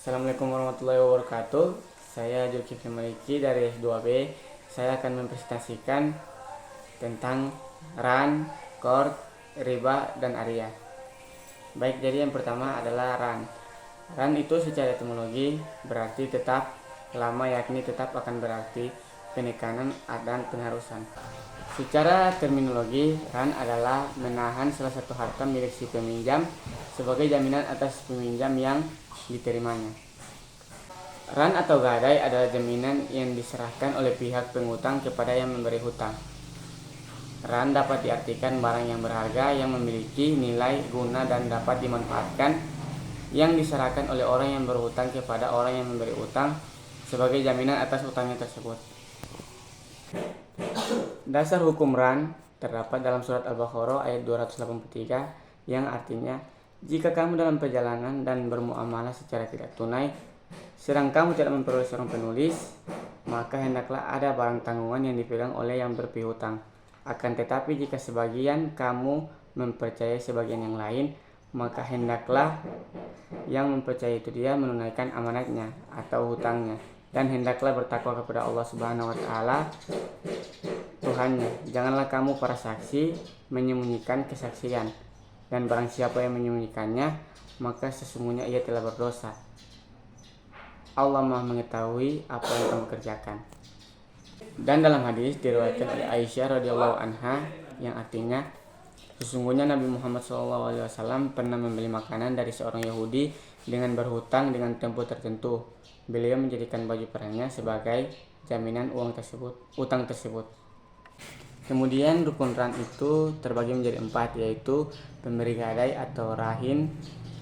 Assalamualaikum warahmatullahi wabarakatuh. Saya Zulkifli Maliki dari S2B. Saya akan mempresentasikan tentang ran, qard, riba, dan ariyah. Baik, jadi yang pertama adalah ran. Ran itu secara etimologi berarti tetap, lama, yakni tetap akan berarti penekanan dan pengharusan. Secara terminologi, ran adalah menahan salah satu harta milik si peminjam sebagai jaminan atas peminjam yang diterimanya. Ran atau gadai adalah jaminan yang diserahkan oleh pihak pengutang kepada yang memberi hutang. Ran dapat diartikan barang yang berharga yang memiliki nilai guna dan dapat dimanfaatkan yang diserahkan oleh orang yang berhutang kepada orang yang memberi utang sebagai jaminan atas utangnya tersebut. Dasar hukum ran terdapat dalam surat Al-Baqarah ayat 283 yang artinya, jika kamu dalam perjalanan dan bermuamalah secara tidak tunai, sedang kamu tidak memperoleh seorang penulis, maka hendaklah ada barang tanggungan yang dipegang oleh yang berpihutang. Akan tetapi jika sebagian kamu mempercayai sebagian yang lain, maka hendaklah yang mempercayai itu dia menunaikan amanatnya atau hutangnya, dan hendaklah bertakwa kepada Allah Subhanahu wa taala Tuhannya. Janganlah kamu para saksi menyembunyikan kesaksian, dan barang siapa yang menyembunyikannya, maka sesungguhnya ia telah berdosa. Allah Maha mengetahui apa yang kamu kerjakan. Dan dalam hadis diriwayatkan oleh Aisyah radhiyallahu anha yang artinya, sesungguhnya Nabi Muhammad SAW pernah membeli makanan dari seorang Yahudi dengan berhutang dengan tempo tertentu. Beliau menjadikan baju perangnya sebagai jaminan utang tersebut. Kemudian rukun ran itu terbagi menjadi 4, yaitu pemberi gadai atau rahin,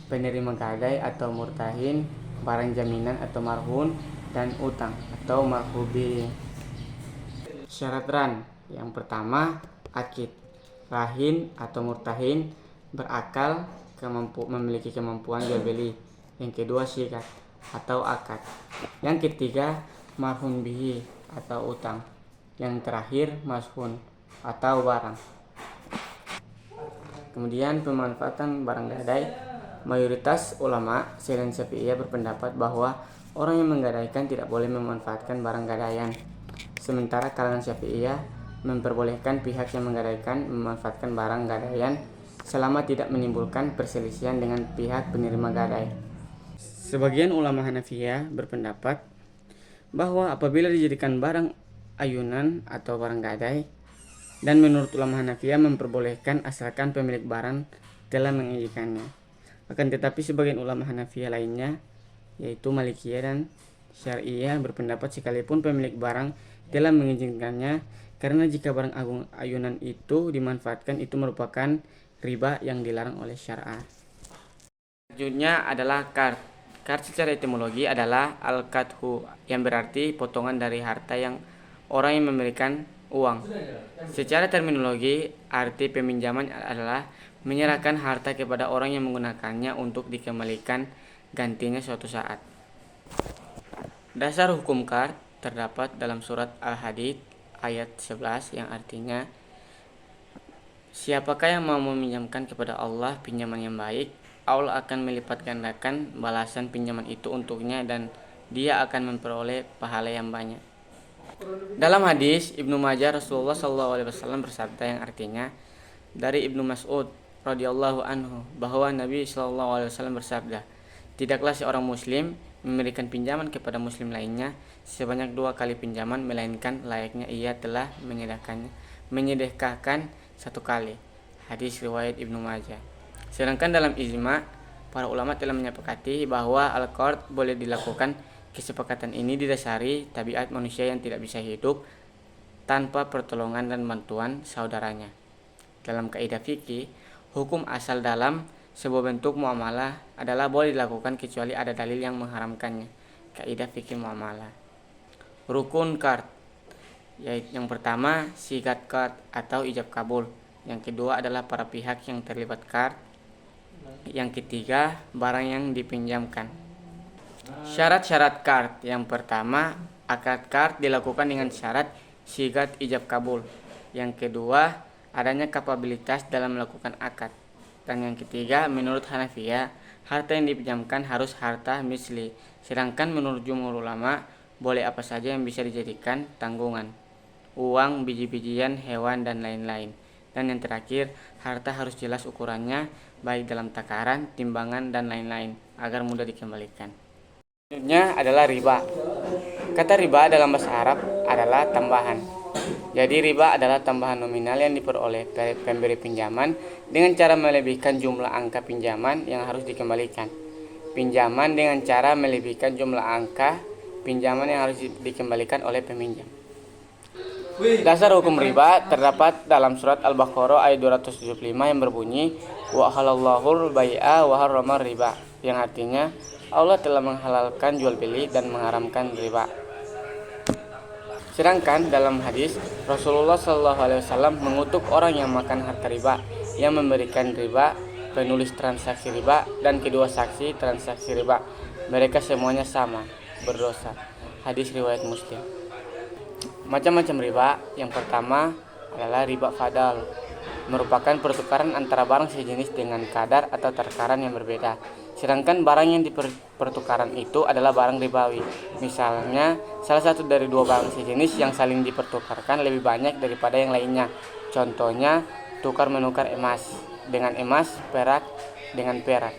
penerima gadai atau murtahin, barang jaminan atau marhun, dan utang atau marhubi. Syarat ran yang pertama, akid. Rahin atau murtahin berakal, memiliki kemampuan jual beli. Yang kedua, syikat atau akad. Yang ketiga, marhun bihi atau utang. Yang terakhir, mashun atau barang. Kemudian pemanfaatan barang gadai. Mayoritas ulama selain Syafi'iyah berpendapat bahwa orang yang menggadaikan tidak boleh memanfaatkan barang gadaian. Sementara kalangan Syafi'iyah memperbolehkan pihak yang menggadaikan memanfaatkan barang gadaian selama tidak menimbulkan perselisihan dengan pihak penerima gadai. Sebagian ulama Hanafiyah berpendapat bahwa apabila dijadikan barang ayunan atau barang gadai, dan menurut ulama Hanafiyah memperbolehkan asalkan pemilik barang telah mengizinkannya. Akan tetapi sebagian ulama Hanafiyah lainnya, yaitu Malikiyah dan Syari'iyah, berpendapat sekalipun pemilik barang telah mengizinkannya, karena jika barang agung ayunan itu dimanfaatkan, itu merupakan riba yang dilarang oleh syariat. Selanjutnya adalah qard. Qard secara etimologi adalah al-qadhu, yang berarti potongan dari harta yang orang yang memberikan uang. Secara terminologi, arti peminjaman adalah menyerahkan harta kepada orang yang menggunakannya untuk dikembalikan gantinya suatu saat. Dasar hukum qard terdapat dalam surat Al-Hadid ayat 11 yang artinya, siapakah yang mau meminjamkan kepada Allah pinjaman yang baik, Allah akan melipat gandakan balasan pinjaman itu untuknya dan dia akan memperoleh pahala yang banyak. Dalam hadis Ibnu Majah, Rasulullah SAW bersabda yang artinya dari Ibnu Mas'ud radhiyallahu anhu bahwa Nabi SAW bersabda, tidaklah seorang muslim memberikan pinjaman kepada muslim lainnya sebanyak 2 kali pinjaman, melainkan layaknya ia telah menyedekahkan 1 kali. Hadis riwayat Ibnu Majah. Sedangkan dalam ijma, para ulama telah menyepakati bahwa al-qard boleh dilakukan. Kesepakatan ini didasari tabiat manusia yang tidak bisa hidup tanpa pertolongan dan bantuan saudaranya. Dalam kaidah fikih, hukum asal dalam sebuah bentuk muamalah adalah boleh dilakukan kecuali ada dalil yang mengharamkannya. Kaidah fikih muamalah. Rukun qard, yaitu yang pertama sigat qard atau ijab kabul. Yang kedua adalah para pihak yang terlibat qard. Yang ketiga, barang yang dipinjamkan. Syarat-syarat qard. Yang pertama, akad qard dilakukan dengan syarat sigat ijab kabul. Yang kedua, adanya kapabilitas dalam melakukan akad. Dan yang ketiga, menurut Hanafiyah, harta yang dipinjamkan harus harta misli. Sedangkan menurut jumhur ulama, boleh apa saja yang bisa dijadikan tanggungan. Uang, biji-bijian, hewan, dan lain-lain. Dan yang terakhir, harta harus jelas ukurannya, baik dalam takaran, timbangan, dan lain-lain, agar mudah dikembalikan. Selanjutnya adalah riba. Kata riba dalam bahasa Arab adalah tambahan. Jadi riba adalah tambahan nominal yang diperoleh dari pemberi pinjaman dengan cara melebihkan jumlah angka pinjaman yang harus dikembalikan. Pinjaman dengan cara melebihkan jumlah angka pinjaman yang harus dikembalikan oleh peminjam. Dasar hukum riba terdapat dalam surat Al-Baqarah ayat 275 yang berbunyi wa halallahul bai'a wa harramar riba, yang artinya Allah telah menghalalkan jual beli dan mengharamkan riba. Sedangkan dalam hadis Rasulullah SAW mengutuk orang yang makan harta riba, yang memberikan riba, penulis transaksi riba, dan kedua saksi transaksi riba. Mereka semuanya sama, berdosa. Hadis riwayat Muslim. Macam-macam riba. Yang pertama adalah riba fadal, merupakan pertukaran antara barang sejenis dengan kadar atau takaran yang berbeda. Sedangkan barang yang dipertukaran itu adalah barang ribawi. Misalnya, salah satu dari dua barang sejenis yang saling dipertukarkan lebih banyak daripada yang lainnya. Contohnya, tukar menukar emas dengan emas, perak dengan perak.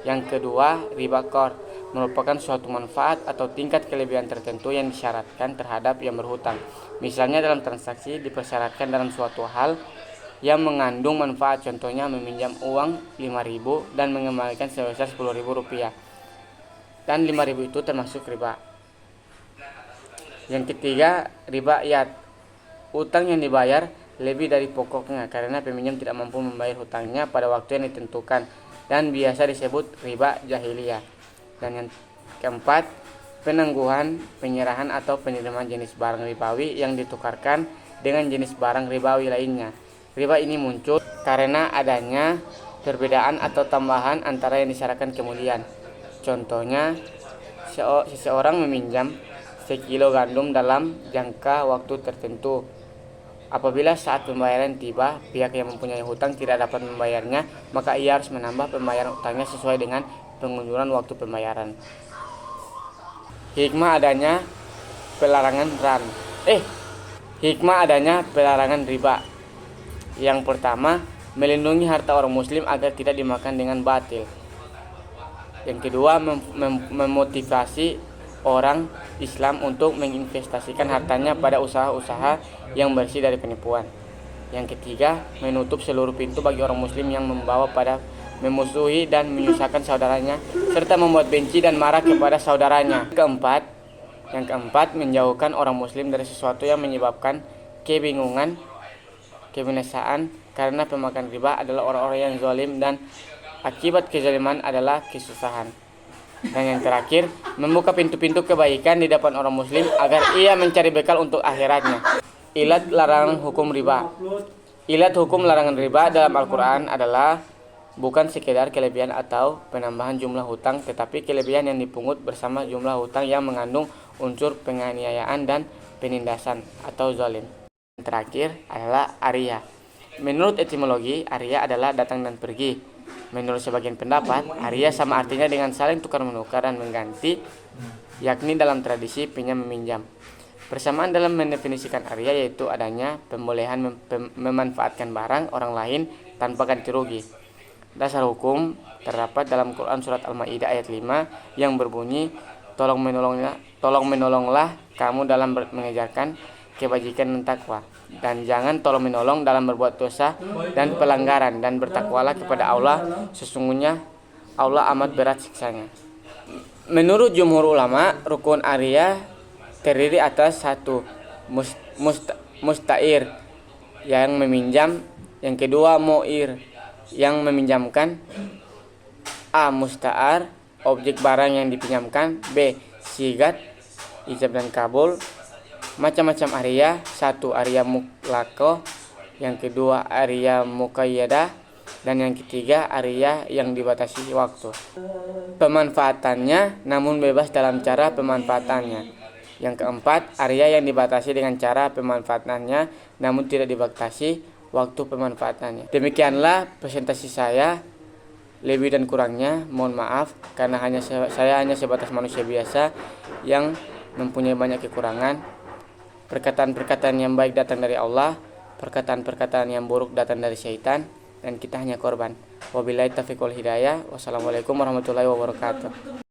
Yang kedua, riba qard, merupakan suatu manfaat atau tingkat kelebihan tertentu yang disyaratkan terhadap yang berhutang. Misalnya dalam transaksi dipersyaratkan dalam suatu hal yang mengandung manfaat, contohnya meminjam uang 5.000 dan mengembalikan sebesar 10.000 rupiah, dan 5.000 itu termasuk riba. Yang ketiga, riba iyad, utang yang dibayar lebih dari pokoknya karena peminjam tidak mampu membayar hutangnya pada waktu yang ditentukan dan biasa disebut riba jahiliyah. Dan yang keempat, penangguhan, penyerahan atau penerimaan jenis barang ribawi yang ditukarkan dengan jenis barang ribawi lainnya. Riba ini muncul karena adanya perbedaan atau tambahan antara yang disyaratkan kemudian. Contohnya, seseorang meminjam sekilo gandum dalam jangka waktu tertentu. Apabila saat pembayaran tiba, pihak yang mempunyai hutang tidak dapat membayarnya, maka ia harus menambah pembayaran hutangnya sesuai dengan pengunduran waktu pembayaran. Hikmah adanya pelarangan riba. Yang pertama, melindungi harta orang muslim agar tidak dimakan dengan batil. Yang kedua, memotivasi orang Islam untuk menginvestasikan hartanya pada usaha-usaha yang bersih dari penipuan. Yang ketiga, menutup seluruh pintu bagi orang muslim yang membawa pada memusuhi dan menyusahkan saudaranya serta membuat benci dan marah kepada saudaranya. Yang keempat, menjauhkan orang muslim dari sesuatu yang menyebabkan kebingungan, kebinasaan, karena pemakan riba adalah orang-orang yang zalim dan akibat kezaliman adalah kesusahan. Dan yang terakhir, membuka pintu-pintu kebaikan di depan orang muslim agar ia mencari bekal untuk akhiratnya. Ilat larangan hukum riba. Ilat hukum larangan riba dalam Al-Quran adalah bukan sekedar kelebihan atau penambahan jumlah hutang, tetapi kelebihan yang dipungut bersama jumlah hutang yang mengandung unsur penganiayaan dan penindasan atau zalim. Yang terakhir adalah aria. Menurut etimologi, aria adalah datang dan pergi. Menurut sebagian pendapat, aria sama artinya dengan saling tukar menukar dan mengganti, yakni dalam tradisi pinjam meminjam. Persamaan dalam mendefinisikan aria yaitu adanya pembolehan memanfaatkan barang orang lain tanpa ganti rugi. Dasar hukum terdapat dalam Quran surat Al-Maidah ayat 5 yang berbunyi, tolong menolonglah kamu dalam mengejarkan kebajikan dan takwa, dan jangan tolong menolong dalam berbuat dosa dan pelanggaran, dan bertakwalah kepada Allah, sesungguhnya Allah amat berat siksanya. Menurut jumhur ulama, rukun aria terdiri atas satu, mustair yang meminjam, yang kedua mu'ir yang meminjamkan, A. Musta'ar, objek barang yang dipinjamkan, B. Sigat, ijab dan kabul. Macam-macam aria, satu aria mutlaqah, yang kedua aria muqayyadah, dan yang ketiga aria yang dibatasi waktu. Pemanfaatannya namun bebas dalam cara pemanfaatannya. Yang keempat, aria yang dibatasi dengan cara pemanfaatannya namun tidak dibatasi waktu pemanfaatannya. Demikianlah presentasi saya Lebih dan kurangnya mohon maaf, karena saya hanya sebatas manusia biasa yang mempunyai banyak kekurangan. Perkataan-perkataan yang baik datang dari Allah, perkataan-perkataan yang buruk datang dari syaitan, dan kita hanya korban. Wabillahi taufiq wal hidayah. Wassalamualaikum warahmatullahi wabarakatuh.